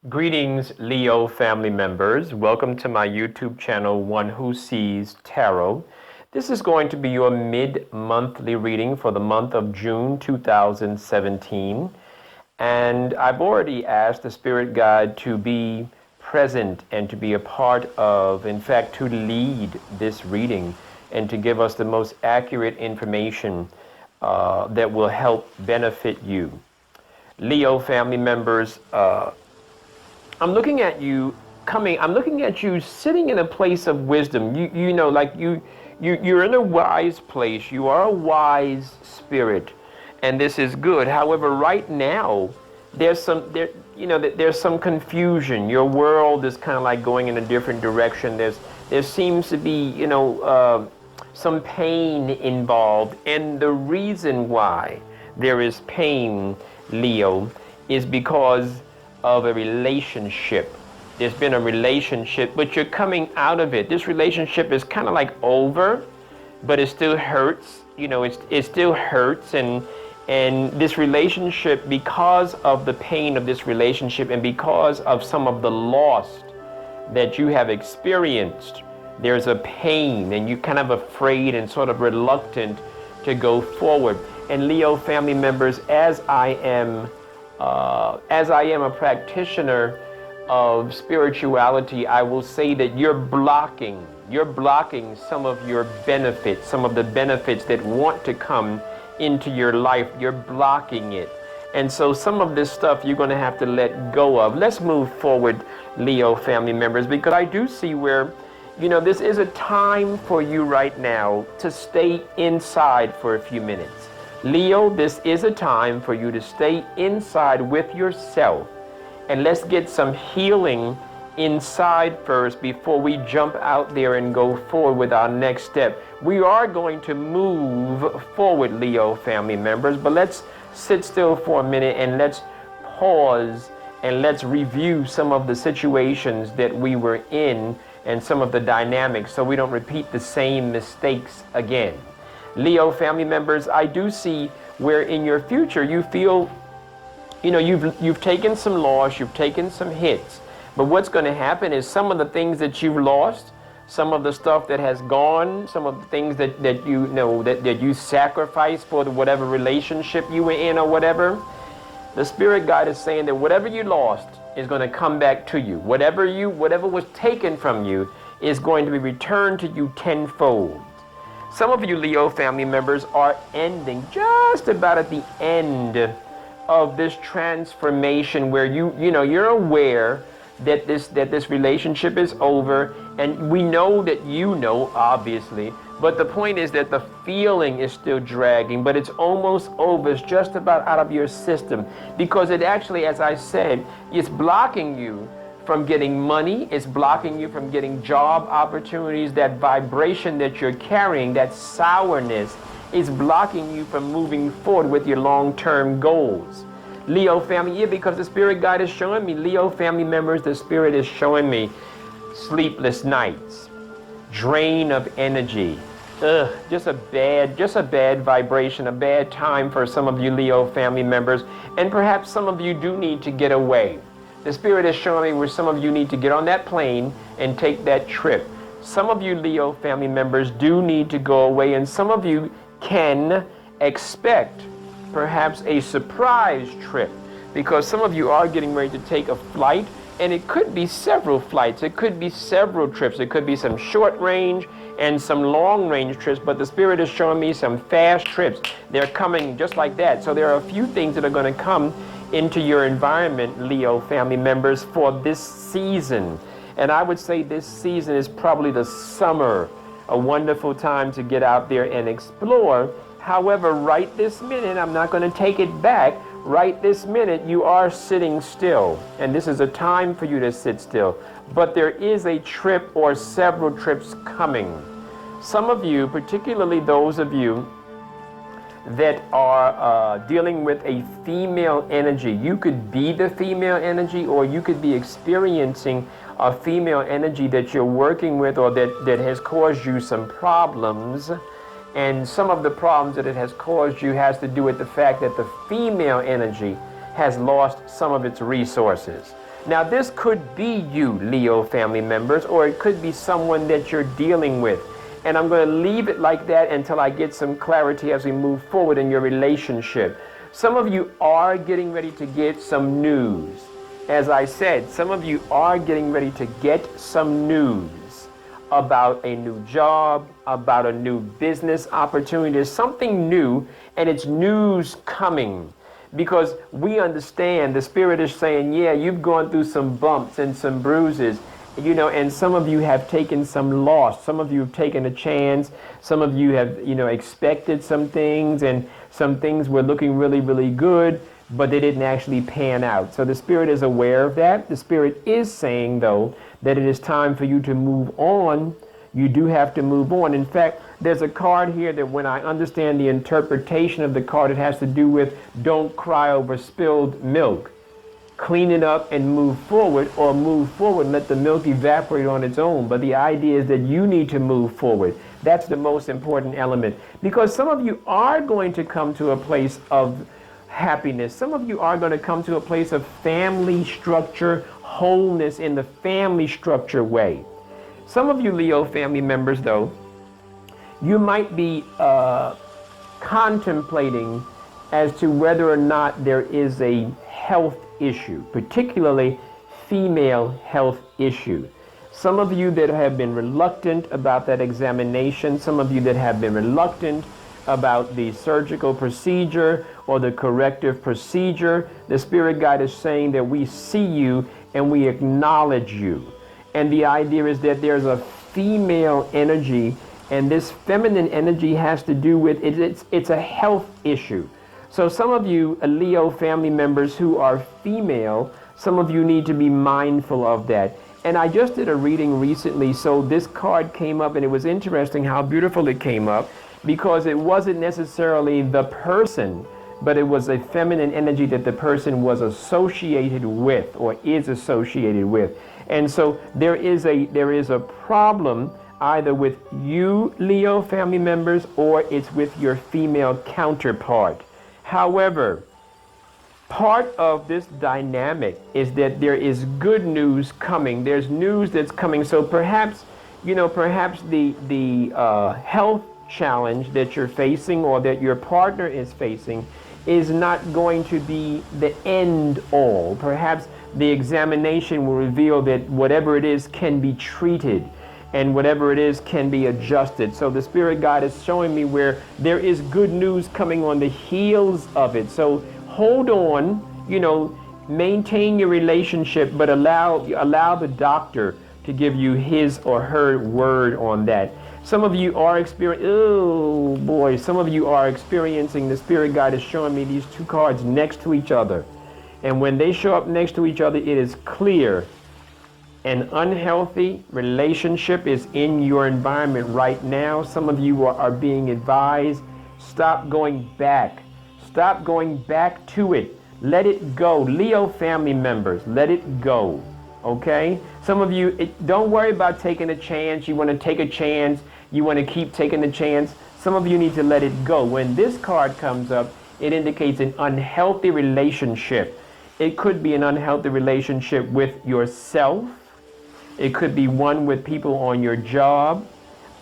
Greetings, Leo family members. Welcome to my YouTube channel, One Who Sees Tarot. This is going to be your mid-monthly reading for the month of June 2017. And I've already asked the Spirit Guide to be present and to be a part of, in fact, to lead this reading and to give us the most accurate information that will help benefit you. Leo family members, I'm looking at you I'm looking at you sitting in a place of wisdom. You're in a wise place. You are a wise spirit, and this is good. However, right now, there's some confusion. Your world is kind of like going in a different direction. There seems to be, some pain involved, and the reason why there is pain, Leo, is because of a relationship. There's been a relationship, but you're coming out of it. This relationship is kind of like over, but it still hurts. It still hurts, and this relationship, because of the pain of this relationship and because of some of the loss that you have experienced, there's a pain, and you're kind of afraid and sort of reluctant to go forward. And Leo family members, as I am a practitioner of spirituality, I will say that you're blocking some of your benefits, some of the benefits that want to come into your life. You're blocking it. And so some of this stuff you're going to have to let go of. Let's move forward, Leo family members, because I do see where, this is a time for you right now to stay inside for a few minutes. Leo, this is a time for you to stay inside with yourself, and let's get some healing inside first before we jump out there and go forward with our next step. We are going to move forward, Leo family members, but let's sit still for a minute and let's pause and let's review some of the situations that we were in and some of the dynamics so we don't repeat the same mistakes again. Leo family members, I do see where in your future you feel, you've taken some loss, you've taken some hits, but what's going to happen is some of the things that you've lost, some of the stuff that has gone, some of the things that you sacrificed for whatever relationship you were in or whatever, the Spirit Guide is saying that whatever you lost is going to come back to you. Whatever was taken from you is going to be returned to you tenfold. Some of you Leo family members are ending just about at the end of this transformation where you're aware that this relationship is over, and we know that obviously, but the point is that the feeling is still dragging, but it's almost over. It's just about out of your system because it actually, as I said, is blocking you from getting money. It's blocking you from getting job opportunities. That vibration that you're carrying, that sourness, is blocking you from moving forward with your long-term goals. Leo family, because the Spirit Guide is showing me, Leo family members, the Spirit is showing me sleepless nights, drain of energy, just a bad vibration, a bad time for some of you Leo family members, and perhaps some of you do need to get away. The Spirit is showing me where some of you need to get on that plane and take that trip. Some of you Leo family members do need to go away, and some of you can expect perhaps a surprise trip, because some of you are getting ready to take a flight, and it could be several flights, it could be several trips, it could be some short range and some long range trips, but the Spirit is showing me some fast trips. They're coming just like that. So there are a few things that are going to come into your environment, Leo family members, for this season. And I would say this season is probably the summer, a wonderful time to get out there and explore. However, right this minute, I'm not going to take it back. Right this minute, you are sitting still, and this is a time for you to sit still. But there is a trip or several trips coming. Some of you, particularly those of you that are dealing with a female energy, you could be the female energy, or you could be experiencing a female energy that you're working with, or that has caused you some problems. And some of the problems that it has caused you has to do with the fact that the female energy has lost some of its resources. Now, this could be you, Leo family members, or it could be someone that you're dealing with. And I'm going to leave it like that until I get some clarity as we move forward in your relationship. Some of you are getting ready to get some news. As I said, some of you are getting ready to get some news about a new job, about a new business opportunity. There's something new, and it's news coming. Because we understand, the Spirit is saying, yeah, you've gone through some bumps and some bruises, and some of you have taken some loss. Some of you have taken a chance. Some of you have, expected some things, and some things were looking really, really good, but they didn't actually pan out. So the Spirit is aware of that. The Spirit is saying, though, that it is time for you to move on. You do have to move on. In fact, there's a card here that when I understand the interpretation of the card, it has to do with don't cry over spilled milk. Clean it up and move forward, or move forward and let the milk evaporate on its own. But the idea is that you need to move forward. That's the most important element. Because some of you are going to come to a place of happiness. Some of you are going to come to a place of family structure, wholeness in the family structure way. Some of you Leo family members, though, you might be contemplating as to whether or not there is a health issue, particularly female health issue. Some of you that have been reluctant about that examination, some of you that have been reluctant about the surgical procedure or the corrective procedure, the Spirit Guide is saying that we see you and we acknowledge you. And the idea is that there's a female energy, and this feminine energy has to do with it's a health issue. So some of you Leo family members who are female, some of you need to be mindful of that. And I just did a reading recently, so this card came up, and it was interesting how beautiful it came up, because it wasn't necessarily the person, but it was a feminine energy that the person was associated with or is associated with. And so there is a problem either with you Leo family members, or it's with your female counterpart. However, part of this dynamic is that there is good news coming. There's news that's coming. So perhaps the health challenge that you're facing or that your partner is facing is not going to be the end all. Perhaps the examination will reveal that whatever it is can be treated, and whatever it is can be adjusted. So the Spirit Guide is showing me where there is good news coming on the heels of it. So hold on, maintain your relationship, but allow the doctor to give you his or her word on that. Some of you are some of you are experiencing, the Spirit Guide is showing me these two cards next to each other. And when they show up next to each other, it is clear an unhealthy relationship is in your environment right now. Some of you are being advised, stop going back. Stop going back to it. Let it go. Leo family members, let it go. Okay? Some of you, don't worry about taking a chance. You want to take a chance. You want to keep taking the chance. Some of you need to let it go. When this card comes up, it indicates an unhealthy relationship. It could be an unhealthy relationship with yourself. It could be one with people on your job.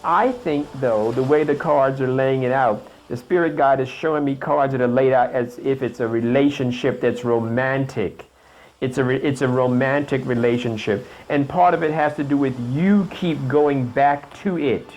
I think, though, the way the cards are laying it out, the Spirit Guide is showing me cards that are laid out as if it's a relationship that's romantic. It's a romantic relationship. And part of it has to do with you keep going back to it.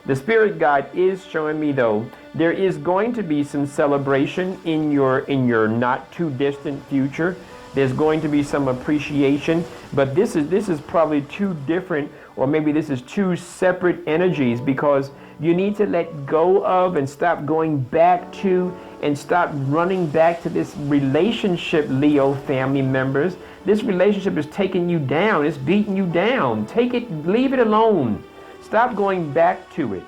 The Spirit Guide is showing me, though, there is going to be some celebration in your not too distant future. There's going to be some appreciation, but this is probably two different, or maybe this is two separate energies, because you need to let go of and stop going back to and stop running back to this relationship, Leo family members. This relationship is taking you down. It's beating you down. Take it, leave it alone. Stop going back to it.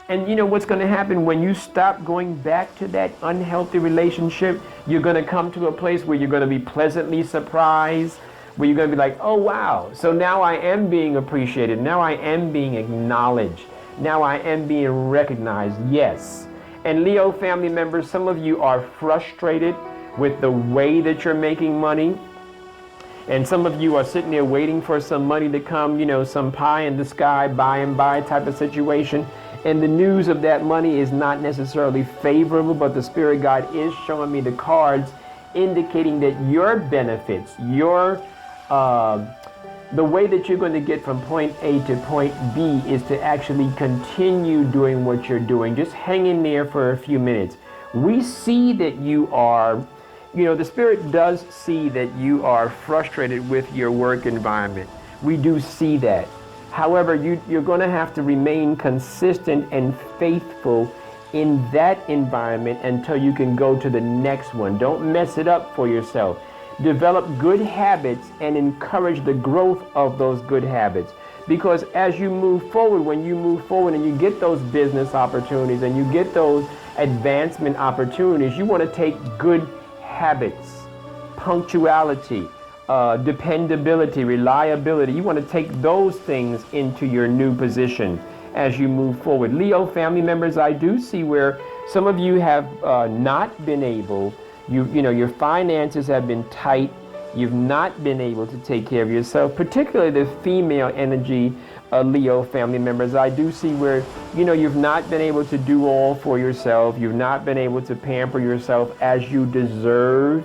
And you know what's going to happen when you stop going back to that unhealthy relationship? You're going to come to a place where you're going to be pleasantly surprised, where you're going to be like, oh, wow. So now I am being appreciated. Now I am being acknowledged. Now I am being recognized. Yes. And Leo family members, some of you are frustrated with the way that you're making money. And some of you are sitting there waiting for some money to come, some pie in the sky, by and by type of situation. And the news of that money is not necessarily favorable, but the Spirit guide is showing me the cards indicating that your benefits, the way that you're going to get from point A to point B is to actually continue doing what you're doing. Just hang in there for a few minutes. We see that you are, the Spirit does see that you are frustrated with your work environment. We do see that. However, you're going to have to remain consistent and faithful in that environment until you can go to the next one. Don't mess it up for yourself. Develop good habits and encourage the growth of those good habits. Because as you move forward, when you move forward and you get those business opportunities and you get those advancement opportunities, you want to take good habits, punctuality, dependability, reliability. You want to take those things into your new position as you move forward. Leo family members, I do see where some of you have not been able, your finances have been tight. You've not been able to take care of yourself, particularly the female energy Leo family members. I do see where, you've not been able to do all for yourself. You've not been able to pamper yourself as you deserve.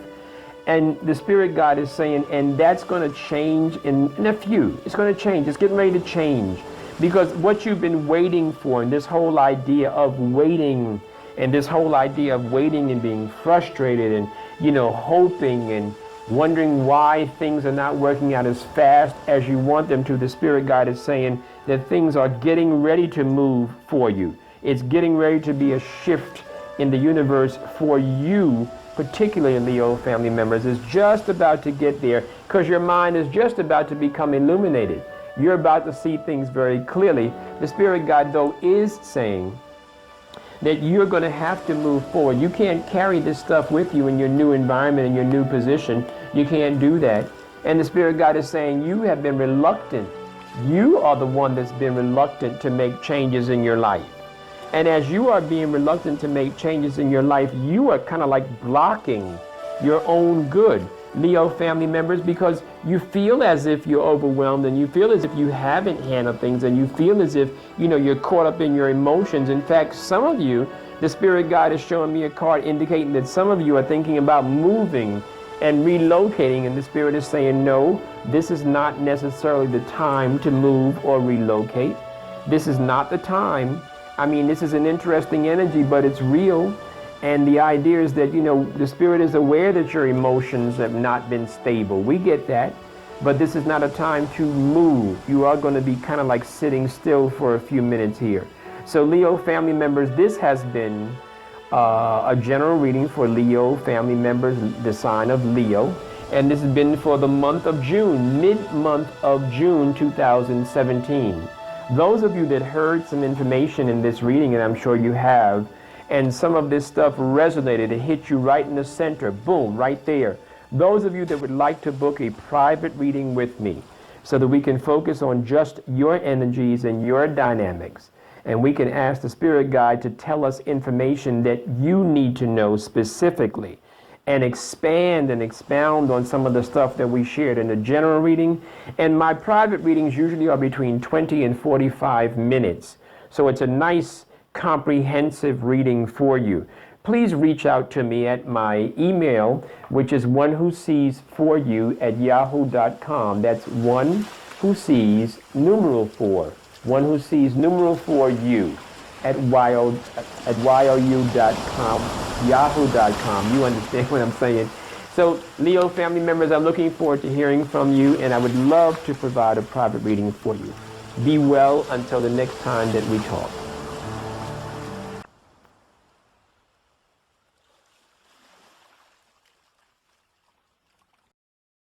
And the Spirit God is saying, and that's going to change in a few. It's going to change. It's getting ready to change. Because what you've been waiting for, and this whole idea of waiting, and being frustrated and, hoping and wondering why things are not working out as fast as you want them to, the Spirit guide is saying that things are getting ready to move for you. It's getting ready to be a shift in the universe for you, particularly Leo family members. It's just about to get there because your mind is just about to become illuminated. You're about to see things very clearly. The Spirit guide, though, is saying that you're going to have to move forward. You can't carry this stuff with you in your new environment, in your new position. You can't do that. And the Spirit guide is saying you have been reluctant. You are the one that's been reluctant to make changes in your life. And as you are being reluctant to make changes in your life, you are kind of like blocking your own good, Leo family members, because you feel as if you're overwhelmed and you feel as if you haven't handled things and you feel as if, you're caught up in your emotions. In fact, some of you, the Spirit guide is showing me a card indicating that some of you are thinking about moving and relocating, and the Spirit is saying, no, this is not necessarily the time to move or relocate. This is not the time. This is an interesting energy, but it's real. And the idea is that, the Spirit is aware that your emotions have not been stable. We get that. But this is not a time to move. You are going to be kind of like sitting still for a few minutes here. So Leo family members, this has been a general reading for Leo family members, the sign of Leo. And this has been for the month of June, mid-month of June 2017. Those of you that heard some information in this reading, and I'm sure you have, and some of this stuff resonated, it hit you right in the center, boom, right there. Those of you that would like to book a private reading with me so that we can focus on just your energies and your dynamics, and we can ask the Spirit guide to tell us information that you need to know specifically and expand and expound on some of the stuff that we shared in the general reading. And my private readings usually are between 20 and 45 minutes. So it's a nice comprehensive reading for you. Please reach out to me at my email, which is onewhosees4you@yahoo.com. That's one who sees numeral 4 you at you.com, yahoo.com. You understand what I'm saying? So Leo family members, I'm looking forward to hearing from you, and I would love to provide a private reading for you. Be well until the next time that we talk.